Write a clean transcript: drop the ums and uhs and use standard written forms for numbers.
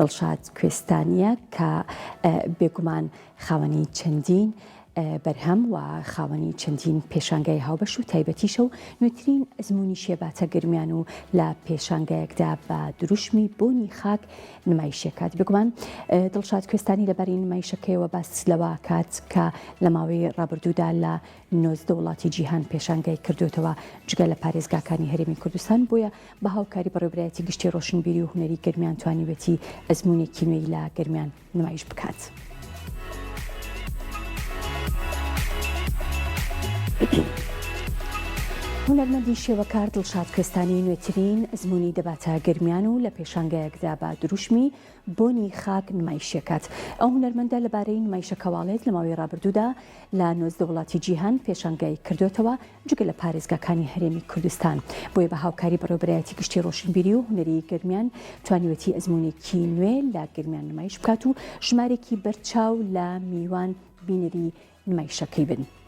دڵشاد کوێستانیە کە بێگومان خاوەنی چەندین بەرهەم و خاوەنی چەندین پێشانگای هاوبەش و تایبەتیشە و نوێترین ئەزمموی شێباتە گرمیان و لە پێشانگایەکدا بە دروشمی بۆنی خاک نمایشەکات. بگومان دڵشاد کوێستانی لەبەری نمایشەکەیەوە باس لەوە کات کە لە ماوەی ڕابردوودا لە 19 وڵاتی جیهان پێشانگای کردوێتەوە جگە لە پارێزگاکانی هەرێمی کوردستان، بۆیە بە هاوکاری بەڕێوەبەرایەتی گشتی ڕۆشنبیری و هونەری گرمیان توانیوێتی ئەزمموونێکی نوێی لە گرمیان نمایش بکات. هونەرمەندی شێوەکار دڵشاد کوێستانی نوێترین ئەزمموی دەباتە گرمیان و لە پێشانگایەکدا بە دروشمی بۆنی خاک نمایشەکات. ئەو هونەرمەندە لەبارەی نمایشەکەواڵێت لە ماوەی ڕابردوودا لە 19 وڵاتی جیهان پێشانگای کردوێتەوە جگە لە پارێزگاکانی هەرێمی کوردستان، بۆیە بە هاوکاری بەڕێوەبەرایەتی گشتی ڕۆشنبیری و هونەری گرمیان توانیوێتی ئەزمموونێکی نوێ لە گرمیان نمایش بکات و ژمارێکی بەرچاو لە میوان بینەری نمایشەکەی بن.